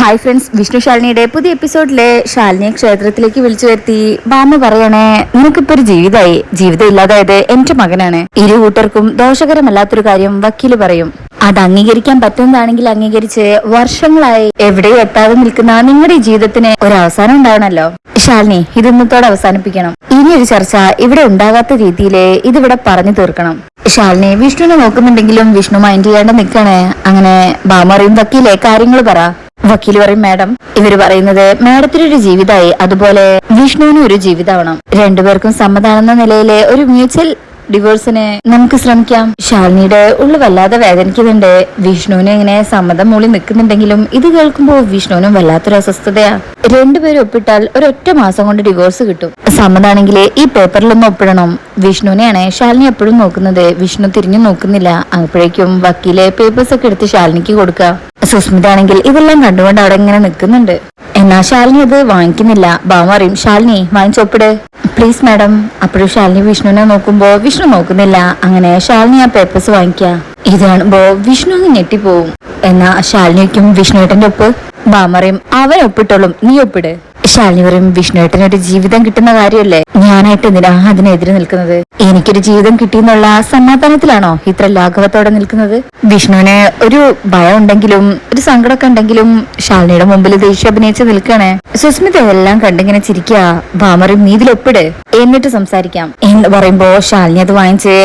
Hi friends, Vishnu ശാലിനിയുടെ പുതിയ എപ്പിസോഡിലെ ശാലിനിയെ ക്ഷേത്രത്തിലേക്ക് വിളിച്ചു വരുത്തി ബാമ പറയണേ, നിനക്കിപ്പോ ഒരു ജീവിതം ഇല്ലാതായത് എന്റെ മകനാണ്. ഇരു കൂട്ടർക്കും ദോഷകരമല്ലാത്തൊരു കാര്യം വക്കീല് പറയും. അത് അംഗീകരിക്കാൻ പറ്റുന്നതാണെങ്കിൽ അംഗീകരിച്ച് വർഷങ്ങളായി എവിടെയും എത്താതെ നിൽക്കുന്ന നിങ്ങളുടെ ഈ ജീവിതത്തിന് ഒരു അവസാനം ഉണ്ടാവണല്ലോ. ശാലിനി, ഇത് ഇന്നത്തോടെ അവസാനിപ്പിക്കണം. ഇനിയൊരു ചർച്ച ഇവിടെ ഉണ്ടാകാത്ത രീതിയില് ഇതിവിടെ പറഞ്ഞു തീർക്കണം. ശാലിനി വിഷ്ണുവിനെ നോക്കുന്നുണ്ടെങ്കിലും വിഷ്ണു മൈൻഡ് ചെയ്യാണ്ട് നിൽക്കണേ. അങ്ങനെ ബാമ പറയും, വക്കീലെ കാര്യങ്ങൾ പറ. വക്കീല് പറയും, മാഡം ഇവര് പറയുന്നത് മാഡത്തിനൊരു ജീവിതമായി, അതുപോലെ വിഷ്ണുവിനും ഒരു ജീവിതമാവണം. രണ്ടുപേർക്കും സമ്മതാണെന്ന നിലയിലെ ഒരു മ്യൂച്വൽ ഡിവോഴ്സിന് നമുക്ക് ശ്രമിക്കാം. ശാലിനിയുടെ ഉള്ളു വല്ലാതെ വേദനിക്കുന്നുണ്ട്. വിഷ്ണുവിന് ഇങ്ങനെ സമ്മതം മൂളി നിൽക്കുന്നുണ്ടെങ്കിലും ഇത് കേൾക്കുമ്പോൾ വിഷ്ണുവിനും വല്ലാത്തൊരു അസ്വസ്ഥതയാ. രണ്ടുപേരും ഒപ്പിട്ടാൽ ഒരൊറ്റ മാസം കൊണ്ട് ഡിവോഴ്സ് കിട്ടും. സമ്മതാണെങ്കിൽ ഈ പേപ്പറിലൊന്നും ഒപ്പിടണം. വിഷ്ണുവിനെയാണ് ശാലിനി എപ്പോഴും നോക്കുന്നത്. വിഷ്ണു തിരിഞ്ഞു നോക്കുന്നില്ല. അപ്പോഴേക്കും വക്കീലെ പേപ്പേഴ്സ് ഒക്കെ എടുത്ത് ശാലിനിക്ക് കൊടുക്കുക. സുസ്മിത ആണെങ്കിൽ ഇതെല്ലാം കണ്ടുകൊണ്ട് അവിടെ ഇങ്ങനെ നിൽക്കുന്നുണ്ട്. എന്നാ ശാലിനി അത് വാങ്ങിക്കുന്നില്ല. ബാമ അറിയും, ശാലിനി വാങ്ങിച്ചൊപ്പിട് പ്ലീസ് മാഡം. അപ്പോഴും ശാലിനി വിഷ്ണുവിനെ നോക്കുമ്പോ വിഷ്ണു നോക്കുന്നില്ല. അങ്ങനെ ശാലിനി ആ പേപ്പേഴ്സ് വാങ്ങിക്കുക. ഇത് കാണുമ്പോ വിഷ്ണു അങ്ങ് ഞെട്ടിപ്പോവും. എന്നാ ശാലിനിക്കും വിഷ്ണുവേട്ടന്റെ ഒപ്പ്. ബാമ അറിയും, അവൻ ഒപ്പിട്ടോളും, നീ ഒപ്പിട്. ശാലിനി പറയും, വിഷ്ണുവേട്ടനൊരു ജീവിതം കിട്ടുന്ന കാര്യമല്ലേ, ഞാനായിട്ട് എന്തിനാ അതിനെതിരെ നിൽക്കുന്നത്? എനിക്കൊരു ജീവിതം കിട്ടിയെന്നുള്ള സമാധാനത്തിലാണോ ഇത്ര ലാഘവത്തോടെ നിൽക്കുന്നത്? വിഷ്ണുവിന് ഒരു ഭയം ഉണ്ടെങ്കിലും ഒരു സങ്കടമൊക്കെ ഉണ്ടെങ്കിലും ശാലിനിയുടെ മുമ്പിൽ ദേഷ്യം അഭിനയിച്ച് നിൽക്കണേ. സുസ്മിത എല്ലാം കണ്ടിങ്ങനെ ചിരിക്കുക. ബാമറിയും, നീ ഇതിലൊപ്പിട്, എന്നിട്ട് സംസാരിക്കാം എന്ന് പറയുമ്പോ ശാലിനി അത് വാങ്ങിച്ച്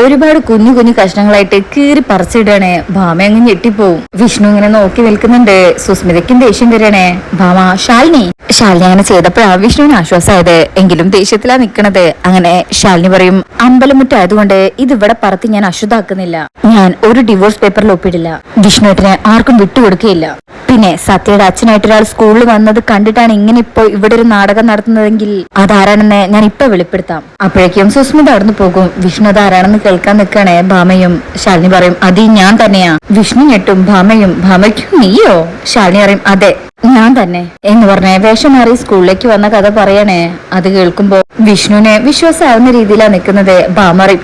ഒരുപാട് കുഞ്ഞു കുഞ്ഞു കഷ്ണങ്ങളായിട്ട് കീറി പറിച്ചിടണേ. ഭാമ അങ്ങ് ഞെട്ടിപ്പോവും. വിഷ്ണു ഇങ്ങനെ നോക്കി നിൽക്കുന്നുണ്ട്. സുസ്മിതയ്ക്കും ദേഷ്യം വരണേ. ഭാമ, ശാലിനി അങ്ങനെ ചെയ്തപ്പോഴാണ് വിഷ്ണുവിന് ആശ്വാസമായത്. എങ്കിലും ദേഷ്യത്തിലാ നിക്കണത്. അങ്ങനെ ശാലിനി പറയും, അമ്പലമുറ്റായതുകൊണ്ട് ഇതിവിടെ പറത്തി ഞാൻ അശുദ്ധാക്കുന്നില്ല. ഞാൻ ഒരു ഡിവോഴ്സ് പേപ്പറിൽ ഒപ്പിടില്ല. വിഷ്ണുവേട്ടനെ ആർക്കും വിട്ടുകൊടുക്കുകയില്ല. പിന്നെ സത്യയുടെ അച്ഛനായിട്ട് ഒരാൾ സ്കൂളിൽ വന്നത് കണ്ടിട്ടാണ് ഇങ്ങനെ ഇപ്പോ ഇവിടെ ഒരു നാടകം നടത്തുന്നതെങ്കിൽ അതാരാണെന്ന് ഞാൻ ഇപ്പൊ വെളിപ്പെടുത്താം. അപ്പോഴേക്കും സുസ്മിത അവിടുന്ന് പോകും. വിഷ്ണു അതാരാണെന്ന് കേൾക്കാൻ നിൽക്കണേ. ഭാമയും ശാലിനി പറയും, അത് ഞാൻ തന്നെയാ. വിഷ്ണു ഞെട്ടും. ഭാമയ്ക്കും നീയോ? ശാലിനി പറയും, അതെ ഞാൻ തന്നെ എന്ന് പറഞ്ഞേ വേഷം മാറി സ്കൂളിലേക്ക് വന്ന കഥ പറയണേ. അത് കേൾക്കുമ്പോ വിഷ്ണുവിനെ വിശ്വാസമാവുന്ന രീതിയിലാണ് നിൽക്കുന്നത്. ഭാമ പറയും,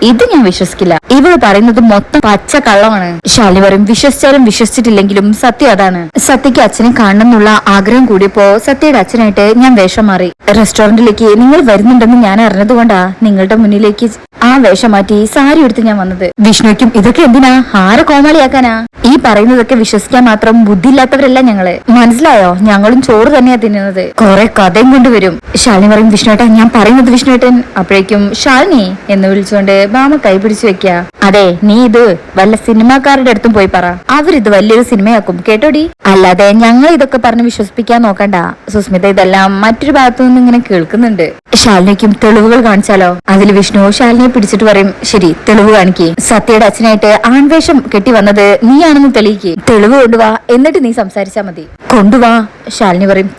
ഇത് ഞാൻ വിശ്വസിക്കില്ല, ഇവള് പറയുന്നത് മൊത്തം പച്ച കള്ളമാണ്. ശാലിനി പറയും, വിശ്വസിച്ചാലും വിശ്വസിച്ചിട്ടില്ലെങ്കിലും സത്യം അതാണ്. സത്യക്ക് അച്ഛനെ കാണണമെന്നുള്ള ആഗ്രഹം കൂടിയപ്പോ സത്യയുടെ അച്ഛനായിട്ട് ഞാൻ വേഷം മാറി. റെസ്റ്റോറന്റിലേക്ക് നിങ്ങൾ വരുന്നുണ്ടെന്ന് ഞാൻ അറിഞ്ഞതുകൊണ്ടാ നിങ്ങളുടെ മുന്നിലേക്ക് ആ വേഷം മാറ്റി സാരി എടുത്ത് ഞാൻ വന്നത്. വിഷ്ണുക്കും ഇതൊക്കെ എന്തിനാ, ആരെ കോമാളിയാക്കാനാ? ഈ പറയുന്നതൊക്കെ വിശ്വസിക്കാൻ മാത്രം ബുദ്ധിയില്ലാത്തവരല്ല ഞങ്ങള്, മനസ്സിലായോ? ഞങ്ങളും ചോറ് തന്നെയാ തിന്നുന്നത്. കുറെ കഥയും കൊണ്ടുവരും. ശാലിനി പറയും, വിഷ്ണുവേട്ടൻ ഞാൻ പറയുന്നത് വിഷ്ണുവേട്ടൻ. അപ്പോഴേക്കും ശാലിനി എന്ന് വിളിച്ചുകൊണ്ട് ഭാമ കൈ പിടിച്ചു വെക്ക. അതെ, നീ ഇത് വല്ല സിനിമാക്കാരുടെ അടുത്തും പോയി പറ, അവരിത് വലിയൊരു സിനിമയാക്കും കേട്ടോടി. അല്ലാതെ ഞങ്ങൾ ഇതൊക്കെ പറഞ്ഞ് വിശ്വസിപ്പിക്കാൻ നോക്കണ്ട. സുസ്മിത ഇതെല്ലാം മറ്റൊരു ഭാഗത്തു നിന്ന് ഇങ്ങനെ കേൾക്കുന്നുണ്ട്. ശാലിനിക്കും തെളിവുകൾ കാണിച്ചാലോ? അതിൽ വിഷ്ണു ശാലിനിയെ പിടിച്ചിട്ട് പറയും, ശരി തെളിവ് കാണിക്കേ. സത്യയുടെ അച്ഛനായിട്ട് ആൺവേഷം കെട്ടി വന്നത് നീയാണെന്ന് തെളിയിക്കേ. തെളിവ് കൊണ്ടുവാ, എന്നിട്ട് നീ സംസാരിച്ചാ മതി. കൊണ്ടുവാ. ശാലിനി പറയും,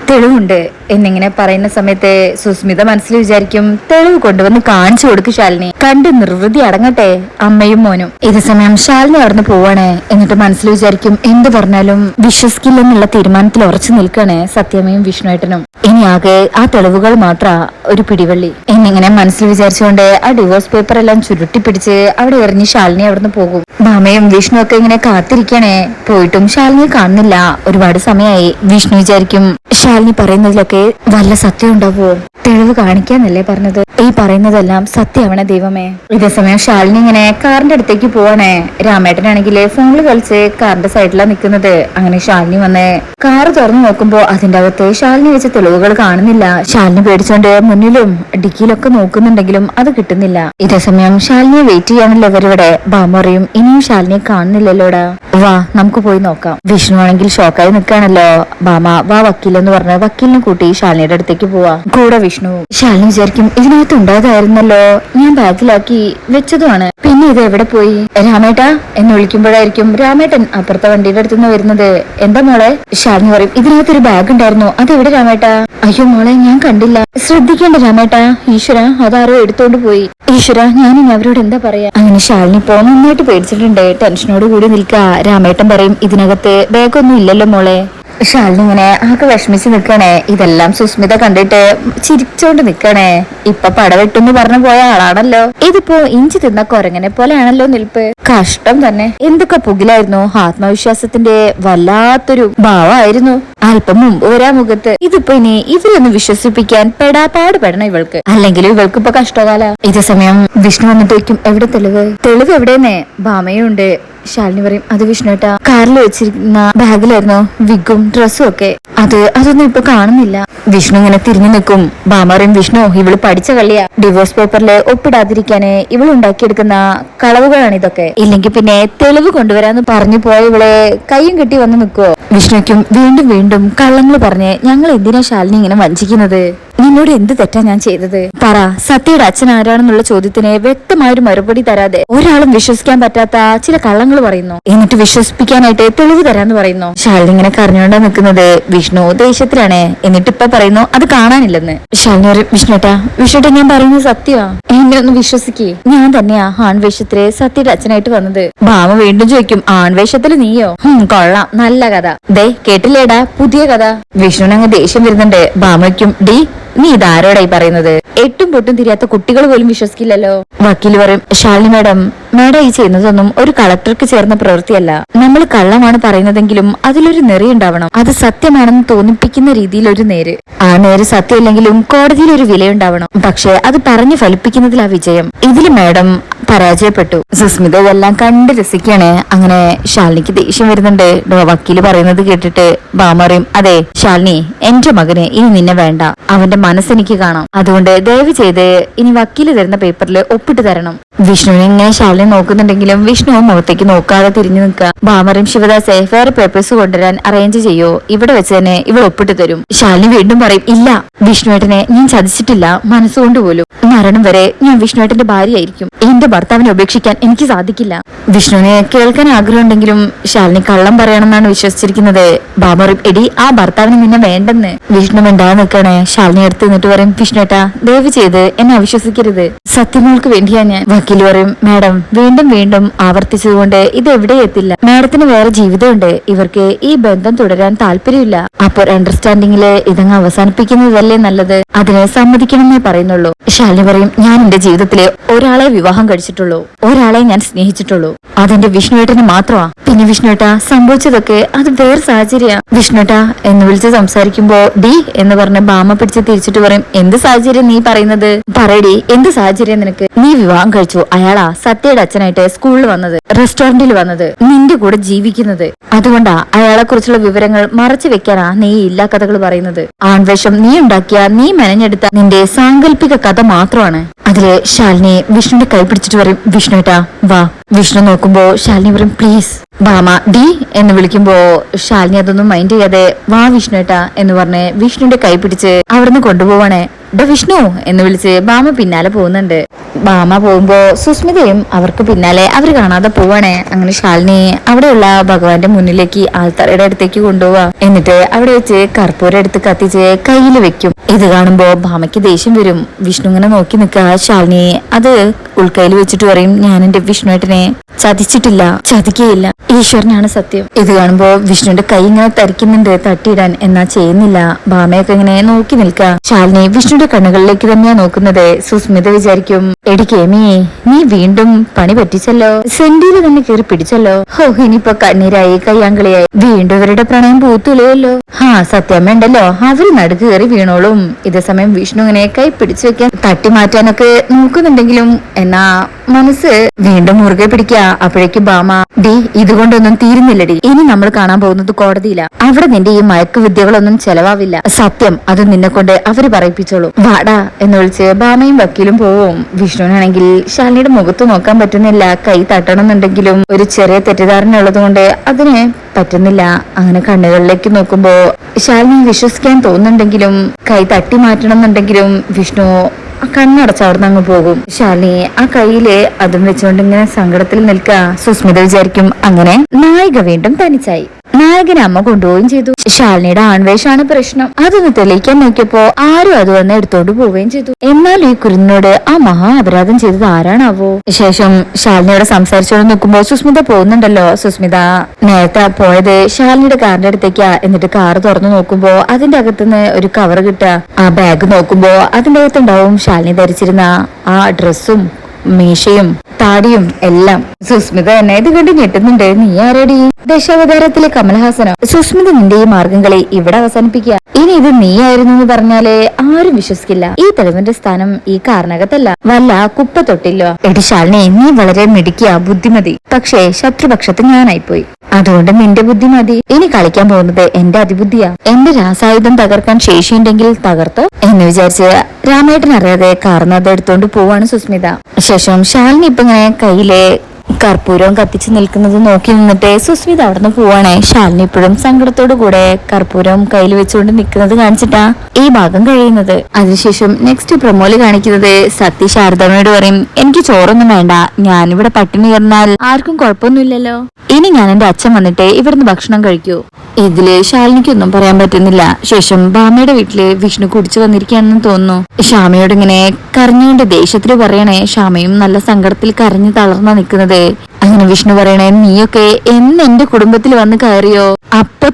തെളിവുണ്ട് എന്നിങ്ങനെ പറയുന്ന സമയത്ത് സുസ്മിത മനസ്സിൽ വിചാരിക്കും, തെളിവ് കൊണ്ടുവന്ന് കാണിച്ചു കൊടുക്ക് ശാലിനി, കണ്ട് നിർവൃതി അടങ്ങട്ടെ അമ്മയും മോനും. ഇതേ സമയം ശാലിനി അവിടുന്ന് പോവാണ്. എന്നിട്ട് മനസ്സിൽ വിചാരിക്കും, എന്ത് പറഞ്ഞാലും വിശ്വസിക്കില്ലെന്നുള്ള തീരുമാനത്തിൽ ഉറച്ചു നിൽക്കണേ സത്യമയും വിഷ്ണുവേട്ടനും. ഇനി ആകെ ആ തെളിവുകൾ മാത്ര ഒരു പിടിവള്ളി എന്നിങ്ങനെ മനസ്സിൽ വിചാരിച്ചുകൊണ്ട് ആ ഡിവോഴ്സ് പേപ്പർ എല്ലാം ചുരുട്ടിപ്പിടിച്ച് അവിടെ എറിഞ്ഞ് ശാലിനി അവിടുന്ന് പോകും. ഭാമയും വിഷ്ണു ഒക്കെ ഇങ്ങനെ കാത്തിരിക്കണേ. പോയിട്ടും ശാലിനിയെ കാണുന്നില്ല. ഒരുപാട് സമയമായി. വിഷ്ണു വിചാരിക്കും, ശാലിനി പറയുന്നതിലൊക്കെ വല്ല സത്യം ഉണ്ടാവോ? തെളിവ് കാണിക്കാന്നല്ലേ പറഞ്ഞത്? ഈ പറയുന്നതെല്ലാം സത്യമാവണേ ദൈവമേ. ഇതേസമയം ശാലിനി ഇങ്ങനെ കാറിന്റെ അടുത്തേക്ക് പോവാണേ. രാമേട്ടനാണെങ്കിൽ ഫോണിൽ കളിച്ച് കാറിന്റെ സൈഡിലാണ് നിൽക്കുന്നത്. അങ്ങനെ ശാലിനി വന്ന് കാറ് തുറന്നു നോക്കുമ്പോ അതിന്റെ അകത്ത് ശാലിനി വെച്ച തെളിവുകൾ കാണുന്നില്ല. ശാലിനി പേടിച്ചോണ്ട് മുന്നിലും ഡിക്കിയിലൊക്കെ നോക്കുന്നുണ്ടെങ്കിലും അത് കിട്ടുന്നില്ല. ഇതേസമയം ശാലിനിയെ വെയിറ്റ് ചെയ്യാണല്ലോ ഇവരിവിടെ. ഭാമ പറയും, ഇനിയും ശാലിനിയെ കാണുന്നില്ലല്ലോടാ, വാ നമുക്ക് പോയി നോക്കാം. വിഷ്ണു ആണെങ്കിൽ ഷോക്കായി നിൽക്കാണല്ലോ. ഭാമ വാ വക്കീലെന്ന് പറഞ്ഞ് വക്കീലിനെ കൂട്ടി ശാലിനിയുടെ അടുത്തേക്ക് പോവാ. കൂടെ വിഷ്ണു. ശാലിനി വിചാരിക്കും, ഇതിനകത്ത് ഉണ്ടായതായിരുന്നല്ലോ, ഞാൻ ബാഗിലാക്കി വെച്ചതുമാണ്, പിന്നെ ഇത് എവിടെ പോയി? രാമേട്ടാ എന്ന് വിളിക്കുമ്പോഴായിരിക്കും രാമേട്ടൻ അപ്പുറത്തെ വണ്ടിയുടെ അടുത്തുനിന്ന് വരുന്നത്. എന്താ മോളെ? ശാലിനി പറയും, ഇതിനകത്തൊരു ബാഗ് ഉണ്ടായിരുന്നു, അതെവിടെ രാമേട്ടാ? അയ്യോ മോളെ, ഞാൻ കണ്ടില്ല. ശ്രദ്ധിക്കേണ്ട രാമേട്ടാ. ഈശ്വര, അതാരോ എടുത്തോണ്ട് പോയി. ഈശ്വര, ഞാനിനി അവരോട് എന്താ പറയാ? അങ്ങനെ ശാലിനി ഇപ്പോ നന്നായിട്ട് പേടിച്ചിട്ടുണ്ട്. ടെൻഷനോട് കൂടി നിൽക്കാ. രാമേട്ടൻ പറയും, ഇതിനകത്ത് ബാഗൊന്നും ഇല്ലല്ലോ മോളെ. ശാലിനി ഇങ്ങനെ ആകെ വിഷമിച്ച് നിക്കണേ. ഇതെല്ലാം സുസ്മിത കണ്ടിട്ട് ചിരിച്ചോണ്ട് നിക്കണേ. ഇപ്പൊ പടവെട്ടെന്ന് പറഞ്ഞു പോയ ആളാണല്ലോ. ഇതിപ്പോ ഇഞ്ചി തിന്ന കൊരങ്ങനെ പോലെയാണല്ലോ നിൽപ്പ്. കഷ്ടം തന്നെ. എന്തൊക്കെ പുകിലായിരുന്നു. ആത്മവിശ്വാസത്തിന്റെ വല്ലാത്തൊരു ഭാവമായിരുന്നു അല്പം മുമ്പ് വരാ മുഖത്ത്. ഇതിപ്പോ ഇനി ഇവരൊന്ന് വിശ്വസിപ്പിക്കാൻ പെടാപ്പാട് പെടണം ഇവൾക്ക്. അല്ലെങ്കിൽ ഇവൾക്ക് ഇപ്പൊ കഷ്ടകാല. ഇതേ സമയം വിഷ്ണു വന്നിട്ടേക്കും എവിടെ തെളിവ്? തെളിവ് എവിടെയെന്നേ? ഭാമയും ഉണ്ട്. ശാലിനി പറയും അത് വിഷ്ണുട്ടാ കാറിൽ വെച്ചിരിക്കുന്ന ബാഗിലായിരുന്നു വിഗും ഡ്രസ്സും ഒക്കെ. അതൊന്നും ഇപ്പൊ കാണുന്നില്ല. വിഷ്ണു ഇങ്ങനെ തിരിഞ്ഞു നിൽക്കും. ഭാമ പറയും വിഷ്ണു ഇവള് പഠിച്ച കളിയാ. ഡിവോഴ്സ് പേപ്പറിൽ ഒപ്പിടാതിരിക്കാന് ഇവൾ ഉണ്ടാക്കിയെടുക്കുന്ന കളവുകളാണ് ഇതൊക്കെ. ഇല്ലെങ്കിൽ പിന്നെ തെളിവ് കൊണ്ടുവരാന്ന് പറഞ്ഞു പോയ ഇവളെ കയ്യും കെട്ടി വന്ന് നിൽക്കുവോ? വിഷ്ണുക്കും വീണ്ടും വീണ്ടും കള്ളങ്ങൾ പറഞ്ഞ് ഞങ്ങൾ എന്തിനാ ശാലിനി ഇങ്ങനെ വഞ്ചിക്കുന്നത്? നിന്നോട് എന്ത് തെറ്റാ ഞാൻ ചെയ്തത്? പറ. സത്യയുടെ അച്ഛൻ ആരാണെന്നുള്ള ചോദ്യത്തിന് വ്യക്തമായൊരു മറുപടി തരാതെ ഒരാളും വിശ്വസിക്കാൻ പറ്റാത്ത ചില കള്ളങ്ങൾ പറയുന്നു. എന്നിട്ട് വിശ്വസിപ്പിക്കാനായിട്ട് തെളിവ് തരാന്ന് പറയുന്നു. ശാലിനി ഇങ്ങനെ കരഞ്ഞുകൊണ്ടാ നിൽക്കുന്നത്. വിഷ്ണു ദേഷ്യത്തിലാണ്. എന്നിട്ട് ഇപ്പൊ പറയുന്നു അത് കാണാനില്ലെന്ന്. ശാലിനി വിഷ്ണുട്ടാ ഞാൻ പറയുന്നത് സത്യമാ, എന്നെ ഒന്ന് വിശ്വസിക്കേ. ഞാൻ തന്നെയാ ആൺവേഷത്തില് സത്യയുടെ അച്ഛനായിട്ട് വന്നത്. ഭാമ വീണ്ടും ചോദിക്കും ആൺവേഷത്തില് നീയോ? കൊള്ളാം, നല്ല കഥ. ദേ കേട്ടില്ലേടാ പുതിയ കഥ. വിഷ്ണുവിന് അങ്ങ് ദേഷ്യം വരുന്നുണ്ട്. ഭാമയ്ക്കും ഡി നീ ഇതാരോടായി പറയുന്നത്? എട്ടും പൊട്ടും തിരിയാത്ത കുട്ടികൾ പോലും വിശ്വസിക്കില്ലല്ലോ. വക്കീല് പറയും ശാലിനി മാഡം ഈ ചെയ്യുന്നതൊന്നും ഒരു കളക്ടർക്ക് ചേർന്ന പ്രവൃത്തിയല്ല. നമ്മൾ കള്ളമാണ് പറയുന്നതെങ്കിലും അതിലൊരു നെറി ഉണ്ടാവണം. അത് സത്യമാണെന്ന് തോന്നിപ്പിക്കുന്ന രീതിയിൽ ഒരു നേര്. ആ നേര് സത്യമില്ലെങ്കിലും കോടതിയിൽ ഒരു വിലയുണ്ടാവണം. പക്ഷെ അത് പറഞ്ഞു ഫലിപ്പിക്കുന്നതിലാ വിജയം. ഇതില് മാഡം പരാജയപ്പെട്ടു. സുസ്മിത ഇതെല്ലാം കണ്ട് രസിക്കാണ്. അങ്ങനെ ശാലിനിക്ക് ദേഷ്യം വരുന്നുണ്ട്. വക്കീല് പറയുന്നത് കേട്ടിട്ട് ഭാമറിയും അതെ ശാലിനി എന്റെ മകന് ഇനി നിന്നെ വേണ്ട. അവന്റെ മനസ്സെനിക്ക് കാണാം. അതുകൊണ്ട് ദയവ് ചെയ്ത് ഇനി വക്കീല് തരുന്ന പേപ്പറിൽ ഒപ്പിട്ട് തരണം. വിഷ്ണുവിനെ ഇങ്ങനെ ശാലിനി നോക്കുന്നുണ്ടെങ്കിലും വിഷ്ണു മുഖത്തേക്ക് നോക്കാതെ തിരിഞ്ഞു നിൽക്കുക. ഭാമറിയും ശിവദാസെ വേറെ പേപ്പേഴ്സ് കൊണ്ടുവരാൻ അറേഞ്ച് ചെയ്യോ, ഇവിടെ വെച്ച് തന്നെ ഇവൾ ഒപ്പിട്ട് തരും. ശാലിനി വീണ്ടും പറയും ഇല്ല വിഷ്ണുവേട്ടനെ ഞാൻ ചതിച്ചിട്ടില്ല മനസ്സുകൊണ്ട് പോലും. മരണം വരെ ഞാൻ വിഷ്ണുവേട്ടന്റെ ഭാര്യയായിരിക്കും. എന്റെ ഭർത്താവിനെ ഉപേക്ഷിക്കാൻ എനിക്ക് സാധിക്കില്ല. വിഷ്ണുവിനെ കേൾക്കാൻ ആഗ്രഹമുണ്ടെങ്കിലും ശാലിനി കള്ളം പറയണമെന്നാണ് വിശ്വസിച്ചിരിക്കുന്നത്. ഭാമറിയും എടി ആ ഭർത്താവിന് നിന്നെ വേണ്ടെന്ന്. വിഷ്ണു മിണ്ടാതെ നിൽക്കണേ. ശാലിനി എടുത്ത് നിന്നിട്ട് പറയും വിഷ്ണുവേട്ടാ ദയവ് ചെയ്ത് എന്നെ അവിശ്വസിക്കരുത്. സത്യമോൾക്ക് വേണ്ടിയാ ഞാൻ. വക്കീൽ പറയും മാഡം വീണ്ടും വീണ്ടും ആവർത്തിച്ചതുകൊണ്ട് ഇത് എവിടെ എത്തില്ല. മാഡത്തിന് വേറെ ജീവിതമുണ്ട്. ഇവർക്ക് ഈ ബന്ധം തുടരാൻ താല്പര്യമില്ല. അപ്പോൾ അണ്ടർസ്റ്റാൻഡിങ്ങില് ഇതങ്ങ് അവസാനിപ്പിക്കുന്നതല്ലേ നല്ലത്. അതിനെ സമ്മതിക്കണമെന്നേ പറയുന്നുള്ളൂ. ശാലിനി പറയും ഞാൻ എന്റെ ജീവിതത്തിലെ ഒരാളെ വിവാഹം കഴിച്ചിട്ടുള്ളൂ, ഒരാളെ ഞാൻ സ്നേഹിച്ചിട്ടുള്ളൂ. അതെന്റെ വിഷ്ണുവേട്ടന് മാത്രമാ. പിന്നെ വിഷ്ണുവേട്ട സംഭവിച്ചതൊക്കെ അത് വേറെ സാഹചര്യ. വിഷ്ണുവേട്ട എന്ന് വിളിച്ച് സംസാരിക്കുമ്പോ ഡി എന്ന് പറഞ്ഞ ഭാമ പിടിച്ച് തിരിച്ചിട്ട് പറയും എന്ത് സാഹചര്യം നീ പറയുന്നത്? പറയടി എന്ത് സാഹചര്യം നിനക്ക്? നീ വിവാഹം കഴിച്ചു. അയാളാ സത്യയുടെ അച്ഛനായിട്ട് സ്കൂളിൽ വന്നത്, റെസ്റ്റോറന്റിൽ വന്നത്, നിന്റെ കൂടെ ജീവിക്കുന്നത്. അതുകൊണ്ടാ അയാളെ കുറിച്ചുള്ള വിവരങ്ങൾ മറച്ചു വെക്കാനാ നീ ഇല്ലാ കഥകൾ പറയുന്നത്. ആൺവേഷം നീ ഉണ്ടാക്കിയ നീ മെനഞ്ഞെടുത്ത നിന്റെ സാങ്കല്പിക കഥ മാത്രമാണ്. അതില് ശാലിനി വിഷ്ണുവിന്റെ കൈ പിടിച്ചിട്ട് പറയും വിഷ്ണുവേട്ടാ വാ. വിഷ്ണു നോക്കുമ്പോ ശാലിനി പറയും പ്ലീസ്. ഭാമ ഡി എന്ന് വിളിക്കുമ്പോ ശാലിനി അതൊന്നും മൈൻഡ് ചെയ്യാതെ വാ വിഷ്ണുവേട്ടാ എന്ന് പറഞ്ഞ് വിഷ്ണുവിന്റെ കൈ പിടിച്ച് അവിടുന്ന് കൊണ്ടുപോവാണേ. വിഷ്ണു എന്ന് വിളിച്ച് ഭാമ പിന്നാലെ പോകുന്നുണ്ട്. ഭാമ പോകുമ്പോ സുസ്മിതയും അവർക്ക് പിന്നാലെ അവർ കാണാതെ പോവാണേ. അങ്ങനെ ശാലിനി അവിടെയുള്ള ഭഗവാന്റെ മുന്നിലേക്ക് ആൾത്തറയുടെ അടുത്തേക്ക് കൊണ്ടുപോവാ. എന്നിട്ട് അവിടെ വെച്ച് കർപ്പൂരം എടുത്ത് കത്തിച്ച് കയ്യിൽ വെക്കും. ഇത് കാണുമ്പോ ഭാമയ്ക്ക് ദേഷ്യം വരും. വിഷ്ണു ഇങ്ങനെ നോക്കി നിൽക്കുക. ശാലിനി അത് ഉൾക്കൈയിൽ വെച്ചിട്ട് പറയും ഞാൻ എന്റെ വിഷ്ണുവേട്ടനെ ചതിച്ചിട്ടില്ല, ചതിക്കുകയില്ല, ഈശ്വരനാണ് സത്യം. ഇത് കാണുമ്പോ വിഷ്ണുവിന്റെ കൈ ഇങ്ങനെ തരിക്കുന്നുണ്ട് തട്ടിയിടാൻ, എന്നാ ചെയ്യുന്നില്ല. ഭാമയൊക്കെ ഇങ്ങനെ നോക്കി നിൽക്കുക. ശാലിനി വിഷ്ണുവിന്റെ കണ്ണുകളിലേക്ക് തന്നെയാ നോക്കുന്നത്. സുസ്മിത വിചാരിക്കും എടി കേമി നീ വീണ്ടും പണി പറ്റിച്ചല്ലോ, സെന്റിയില് തന്നെ കയറി പിടിച്ചല്ലോ. ഹോ ഇനിയിപ്പൊ കണ്ണീരായി കയ്യാങ്കളിയായി വീണ്ടും ഇവരുടെ പ്രണയം പൂത്തുലയല്ലോ. സത്യമ്മ ഉണ്ടല്ലോ അവര് നടുക്ക് കയറി വീണോളും. ഇതേ സമയം വിഷ്ണു ഇങ്ങനെ കൈ പിടിച്ചു വെക്കാൻ തട്ടി മാറ്റാനൊക്കെ നോക്കുന്നുണ്ടെങ്കിലും എന്നാ മനസ്സ് വീണ്ടും മുറുകെ പിടിക്കുക. അപ്പോഴേക്കും ഭാമ ഡി ഇതുകൊണ്ടൊന്നും തീരുന്നില്ലടി. ഇനി നമ്മൾ കാണാൻ പോകുന്നത് കോടതിയില. അവിടെ നിന്റെ ഈ മയക്കുവിദ്യകളൊന്നും ചെലവാവില്ല. സത്യം അത് നിന്നെ കൊണ്ട് അവര് പറയിപ്പിച്ചോളൂ. വാടാ എന്ന് വിളിച്ച് ഭാമയും വക്കീലും പോവും. വിഷ്ണുവിനാണെങ്കിൽ ശാലിനിയുടെ മുഖത്ത് നോക്കാൻ പറ്റുന്നില്ല. കൈ തട്ടണമെന്നുണ്ടെങ്കിലും ഒരു ചെറിയ തെറ്റിദ്ധാരണ ഉള്ളത് കൊണ്ട് അതിന് പറ്റുന്നില്ല. അങ്ങനെ കണ്ണുകളിലേക്ക് നോക്കുമ്പോ ശാലിനി വിശ്വസിക്കാൻ തോന്നുന്നുണ്ടെങ്കിലും കൈ തട്ടി മാറ്റണം എന്നുണ്ടെങ്കിലും വിഷ്ണു കണ്ണടച്ച് അവിടുന്ന് അങ്ങ് പോകും. ശാലിനി ആ കയ്യില് അതും വെച്ചുകൊണ്ട് ഇങ്ങനെ സങ്കടത്തിൽ നിൽക്കുക. സുസ്മിത വിചാരിക്കും അങ്ങനെ നായിക വീണ്ടും തനിച്ചായി. നായകനെ അമ്മ കൊണ്ടുപോവുകയും ചെയ്തു. ശാലിനിയുടെ ആൺവേഷാണ് പ്രശ്നം. അതൊന്ന് തെളിയിക്കാൻ നോക്കിയപ്പോ ആരും അത് വന്ന് എടുത്തോണ്ട് പോവുകയും ചെയ്തു. എന്നാൽ ഈ കുരുന്നിനോട് ആ മഹാ അപരാധം ചെയ്തത് ആരാണാവോ? ശേഷം ശാലിനിയോട് സംസാരിച്ചോണ്ട് നോക്കുമ്പോ സുസ്മിത പോകുന്നുണ്ടല്ലോ. സുസ്മിത നേരത്തെ പോയത് ശാലിനിയുടെ കാറിന്റെ അടുത്തേക്കാ. എന്നിട്ട് കാറ് തുറന്നു നോക്കുമ്പോ അതിന്റെ അകത്തുനിന്ന് ഒരു കവർ കിട്ടുക. ആ ബാഗ് നോക്കുമ്പോ അതിന്റെ അകത്തുണ്ടാവും ശാലിനി ധരിച്ചിരുന്ന ആ ഡ്രസ്സും മീശയും താടിയും എല്ലാം. സുസ്മിത തന്നെ ഇത് കണ്ട് ഞെട്ടുന്നുണ്ട്. നീ ആരടി? ദശാവതാരത്തിലെ കമൽഹാസനോ? സുസ്മിത നിന്റെ ഈ മാർഗംകളി ഇവിടെ അവസാനിപ്പിക്കുക. ഇനി ഇത് നീ ആയിരുന്നു എന്ന് പറഞ്ഞാലേ ആരും വിശ്വസിക്കില്ല. ഈ തെളിവിന്റെ സ്ഥാനം ഈ കാരണകത്തല്ല, വല്ല കുപ്പത്തൊട്ടില്ലോ. എടി ശാലിനി, നീ വളരെ മിടുക്കിയ ബുദ്ധിമതി. പക്ഷേ ശത്രുപക്ഷത്ത് ഞാനായിപ്പോയി. അതുകൊണ്ട് നിന്റെ ബുദ്ധി മതി. ഇനി കളിക്കാൻ പോകുന്നത് എന്റെ അതിബുദ്ധിയാ. എന്റെ രാസായുധം തകർക്കാൻ ശേഷിയുണ്ടെങ്കിൽ തകർത്തോ എന്ന് വിചാരിച്ച് രാമേട്ടൻ അറിയാതെ കാർന്നത് എടുത്തോണ്ട് പോവാണ് സുസ്മിത. ശേഷം ശാലിനി ഇപ്പൊ ഇങ്ങനെ കയ്യിലെ കർപ്പൂരവും കത്തിച്ചു നിൽക്കുന്നത് നോക്കി നിന്നിട്ട് സുസ്മിത അവിടുന്ന് പോവാണേ. ശാലിനി ഇപ്പോഴും സങ്കടത്തോടു കൂടെ കർപ്പൂരം കയ്യിൽ വെച്ചുകൊണ്ട് നിൽക്കുന്നത് കാണിച്ചിട്ടാ ഈ ഭാഗം കഴിയുന്നത്. അതിനുശേഷം നെക്സ്റ്റ് പ്രൊമോല് കാണിക്കുന്നത് സത്യ ശാരദാമ്മയോട് പറയും, എനിക്ക് ചോറൊന്നും വേണ്ട, ഞാനിവിടെ പട്ടിണി കിടന്നാൽ ആർക്കും കുഴപ്പമൊന്നുമില്ലല്ലോ. ഇനി ഞാൻ എന്റെ അച്ഛൻ വന്നിട്ട് ഇവിടുന്ന് ഭക്ഷണം കഴിക്കൂ. ഇതില് ശാലിനിക്കൊന്നും പറയാൻ പറ്റുന്നില്ല. ശേഷം ഭാമയുടെ വീട്ടില് വിഷ്ണു കുടിച്ചു വന്നിരിക്കുകയാണെന്ന് തോന്നുന്നു. ശ്യാമയോട് ഇങ്ങനെ കരഞ്ഞുകൊണ്ട് ദേഷ്യത്തില് പറയണേ. ശ്യാമയും നല്ല സങ്കടത്തിൽ കരഞ്ഞു തളർന്ന നിൽക്കുന്നത്. അങ്ങനെ വിഷ്ണു പറയണേ, നീയൊക്കെ എന്ന് എന്റെ കുടുംബത്തിൽ വന്ന് കയറിയോ അപ്പൊ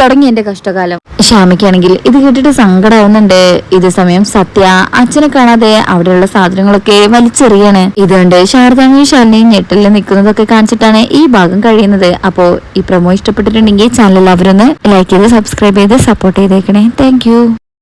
തുടങ്ങി എന്റെ കഷ്ടകാലം. ശ്യാമയ്ക്കാണെങ്കിൽ ഇത് കേട്ടിട്ട് സങ്കടമാവുന്നുണ്ട്. ഇതേ സമയം സത്യ അച്ഛനെ കാണാതെ അവിടെയുള്ള സാധനങ്ങളൊക്കെ വലിച്ചെറിയാണ്. ഇതുകൊണ്ട് ശാരദാമ്മയും ശാലിനിയും ഞെട്ടലിൽ നിൽക്കുന്നതൊക്കെ കാണിച്ചിട്ടാണ് ഈ ഭാഗം കഴിയുന്നത്. അപ്പോ ഈ പ്രൊമോ ഇഷ്ടപ്പെട്ടിട്ടുണ്ടെങ്കിൽ ചാനൽ എല്ലാവരും ഒന്ന് ലൈക്ക് ചെയ്ത് സബ്സ്ക്രൈബ് ചെയ്ത് സപ്പോർട്ട് ചെയ്തേക്കണേ. താങ്ക്